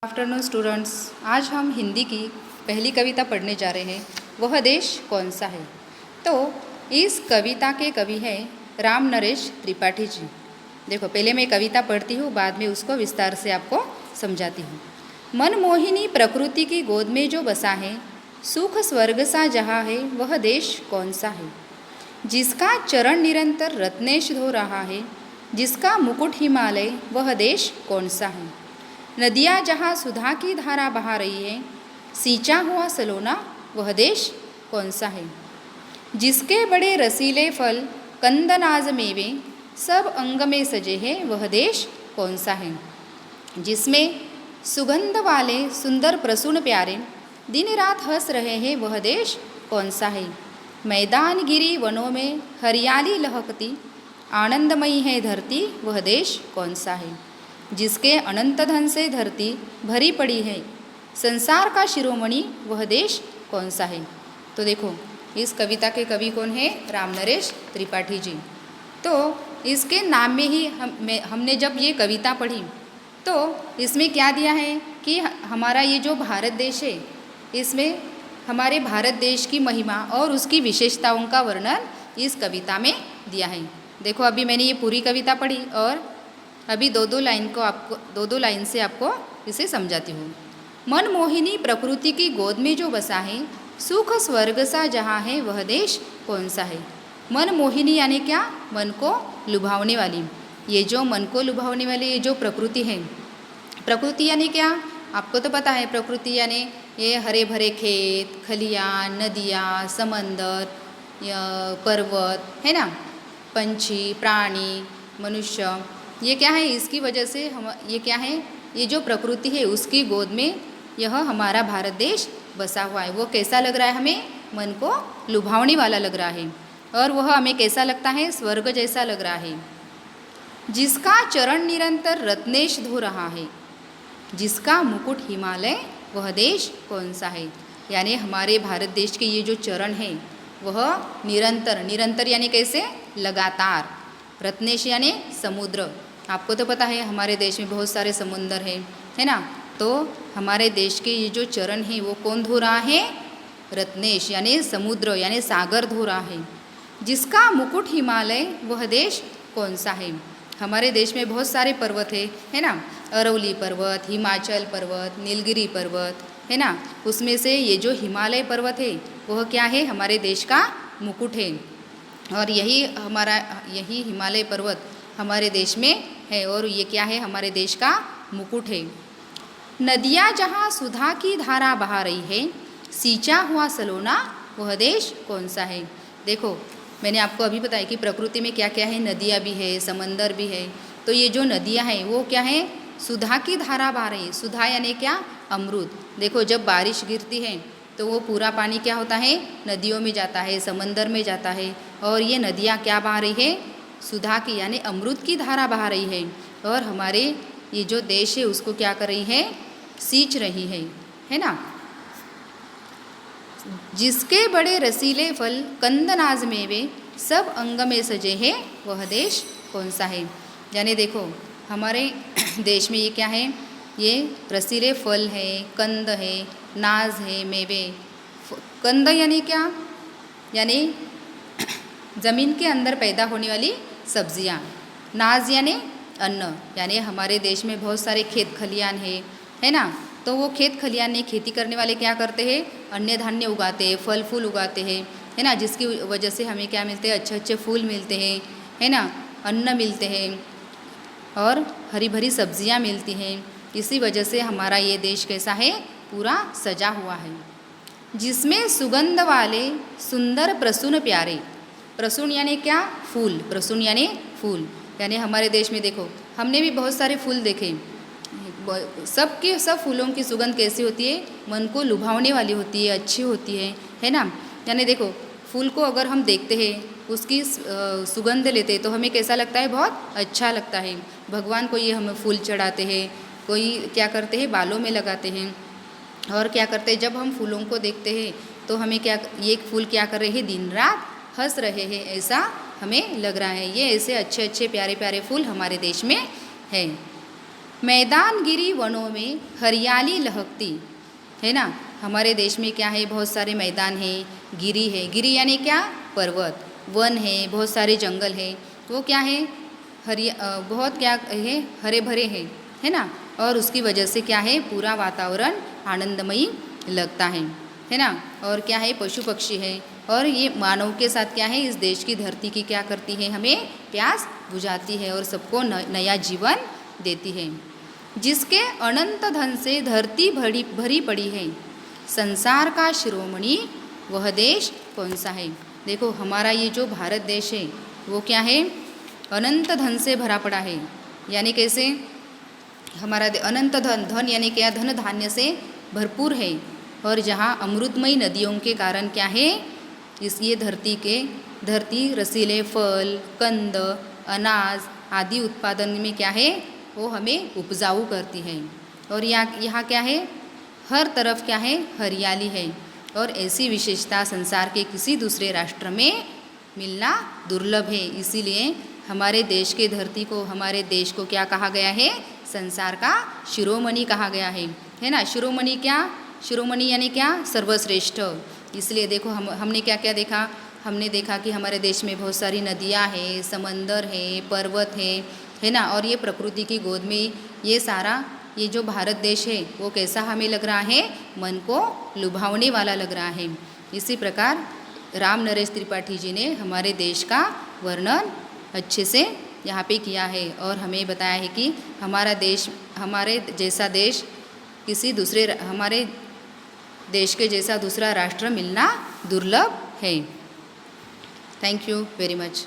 Afternoon students, आज हम हिंदी की पहली कविता पढ़ने जा रहे हैं। वह देश कौन सा है। तो इस कविता के कवि हैं राम नरेश त्रिपाठी जी। देखो, पहले मैं कविता पढ़ती हूँ, बाद में उसको विस्तार से आपको समझाती हूँ। मनमोहिनी प्रकृति की गोद में जो बसा है, सुख स्वर्ग सा जहाँ है, वह देश कौन सा है। जिसका चरण निरंतर रत्नेश धो रहा है, जिसका मुकुट हिमालय, वह देश कौन सा है। नदियाँ जहाँ सुधा की धारा बहा रही है, सींचा हुआ सलोना, वह देश कौन सा है। जिसके बड़े रसीले फल कंदनाज मेवे सब अंग में सजे हैं, वह देश कौन सा है। जिसमें सुगंध वाले सुंदर प्रसून प्यारे दिन रात हंस रहे हैं, वह देश कौन सा है। मैदान गिरी वनों में हरियाली लहकती आनंदमयी है धरती, वह देश कौन सा है। जिसके अनंत धन से धरती भरी पड़ी है, संसार का शिरोमणि, वह देश कौन सा है। तो देखो, इस कविता के कवि कौन है, राम नरेश त्रिपाठी जी। तो इसके नाम में ही हमने जब ये कविता पढ़ी तो इसमें क्या दिया है कि हमारा ये जो भारत देश है, इसमें हमारे भारत देश की महिमा और उसकी विशेषताओं का वर्णन इस कविता में दिया है। देखो, अभी मैंने ये पूरी कविता पढ़ी और अभी दो दो लाइन से आपको इसे समझाती हूँ। मनमोहिनी प्रकृति की गोद में जो बसा है, सुख स्वर्ग सा जहाँ है, वह देश कौन सा है। मनमोहिनी यानी क्या, मन को लुभावने वाली। ये जो मन को लुभावने वाली ये जो प्रकृति है, प्रकृति यानी क्या, आपको तो पता है। प्रकृति यानी ये हरे भरे खेत खलियान, नदियाँ, समंदर, पर्वत है ना, पंछी, प्राणी, मनुष्य, ये क्या है, इसकी वजह से हम ये क्या है, ये जो प्रकृति है उसकी गोद में यह हमारा भारत देश बसा हुआ है। वो कैसा लग रहा है, हमें मन को लुभावने वाला लग रहा है और वह हमें कैसा लगता है, स्वर्ग जैसा लग रहा है। जिसका चरण निरंतर रत्नेश धो रहा है, जिसका मुकुट हिमालय, वह देश कौन सा है। यानी हमारे भारत देश के ये जो चरण है वह निरंतर, निरंतर यानी कैसे, लगातार। रत्नेश यानी समुद्र, आपको तो पता है हमारे देश में बहुत सारे समुंदर हैं, है ना। तो हमारे देश के ये जो चरण है वो कौन धो रहा है, रत्नेश यानी समुद्र यानी सागर धो रहा है। जिसका मुकुट हिमालय, वह देश कौन सा है। हमारे देश में बहुत सारे पर्वत है ना, अरवली पर्वत, हिमाचल पर्वत, नीलगिरी पर्वत, है ना। उसमें से ये जो हिमालय पर्वत है वह क्या है, हमारे देश का मुकुट है। और यही हिमालय पर्वत हमारे देश में है और ये क्या है, हमारे देश का मुकुट है। नदियाँ जहाँ सुधा की धारा बहा रही है, सींचा हुआ सलोना, वह देश कौन सा है। देखो, मैंने आपको अभी बताया कि प्रकृति में क्या क्या है, नदियाँ भी है, समंदर भी है। तो ये जो नदियाँ हैं वो क्या है, सुधा की धारा बहा रही है। सुधा यानी क्या, अमृत। देखो, जब बारिश गिरती है तो वो पूरा पानी क्या होता है, नदियों में जाता है, समंदर में जाता है। और ये नदियाँ क्या बहा रही है, सुधा की यानी अमृत की धारा बहा रही है। और हमारे ये जो देश है उसको क्या कर रही है, सींच रही है ना। जिसके बड़े रसीले फल कंदनाज मेवे सब अंग में सजे हैं, वह देश कौन सा है। यानी देखो, हमारे देश में ये क्या है, ये रसीले फल है, कंद है, नाज है, मेवे। कंद यानी क्या, यानी ज़मीन के अंदर पैदा होने वाली सब्जियां। नाज यानी अन्न, यानी हमारे देश में बहुत सारे खेत खलियान है ना। तो वो खेत खलियान में खेती करने वाले क्या करते हैं, अन्य धान्य उगाते हैं, फल फूल उगाते हैं, है ना। जिसकी वजह से हमें क्या मिलते हैं, अच्छे अच्छे फूल मिलते हैं, है ना, अन्न मिलते हैं और हरी भरी सब्जियां मिलती हैं। इसी वजह से हमारा ये देश कैसा है, पूरा सजा हुआ है। जिसमें सुगंध वाले सुंदर प्रसून प्यारे, प्रसून यानी क्या, फूल, प्रसून यानी फूल। यानी हमारे देश में देखो, हमने भी बहुत सारे फूल देखे, सब फूलों की सुगंध कैसी होती है, मन को लुभावने वाली होती है, अच्छी होती है ना। यानी देखो, फूल को अगर हम देखते हैं, उसकी सुगंध लेते हैं तो हमें कैसा लगता है, बहुत अच्छा लगता है। भगवान को ये हम फूल चढ़ाते हैं, कोई क्या करते हैं, बालों में लगाते हैं। और क्या करते हैं, जब हम फूलों को देखते हैं तो हमें क्या, ये फूल क्या कर रहे हैं, दिन रात हंस रहे हैं, ऐसा हमें लग रहा है। ये ऐसे अच्छे अच्छे प्यारे प्यारे फूल हमारे देश में हैं। मैदानगिरी वनों में हरियाली लहकती, है ना। हमारे देश में क्या है, बहुत सारे मैदान हैं, गिरी है, गिरी यानी क्या, पर्वत, वन है, बहुत सारे जंगल है, वो क्या है, बहुत क्या है, हरे भरे हैं, है ना। और उसकी वजह से क्या है, पूरा वातावरण आनंदमयी लगता है ना। और क्या है, पशु पक्षी है, और ये मानव के साथ क्या है, इस देश की धरती की क्या करती है, हमें प्यास बुझाती है और सबको नया जीवन देती है। जिसके अनंत धन से धरती भरी पड़ी है, संसार का शिरोमणि वह देश कौन सा है। देखो हमारा ये जो भारत देश है वो क्या है, अनंत धन से भरा पड़ा है। यानी कैसे, हमारा अनंत धन यानी क्या, धन धान्य से भरपूर है। और जहाँ अमृतमयी नदियों के कारण क्या है, ये धरती रसीले फल, कंद, अनाज आदि उत्पादन में क्या है, वो हमें उपजाऊ करती है। और यहाँ क्या है, हर तरफ क्या है, हरियाली है। और ऐसी विशेषता संसार के किसी दूसरे राष्ट्र में मिलना दुर्लभ है। इसीलिए हमारे देश के धरती को, हमारे देश को क्या कहा गया है, संसार का शिरोमणि कहा गया है ना। शिरोमणि क्या, शिरोमणि यानी क्या, सर्वश्रेष्ठ। इसलिए देखो हमने क्या क्या देखा, हमने देखा कि हमारे देश में बहुत सारी नदियाँ हैं, समंदर है, पर्वत है ना। और ये प्रकृति की गोद में ये सारा, ये जो भारत देश है वो कैसा हमें लग रहा है, मन को लुभावने वाला लग रहा है। इसी प्रकार राम नरेश त्रिपाठी जी ने हमारे देश का वर्णन अच्छे से यहाँ पे किया है और हमें बताया है कि हमारा देश, हमारे जैसा देश किसी दूसरे, हमारे देश के जैसा दूसरा राष्ट्र मिलना दुर्लभ है। Thank you very much.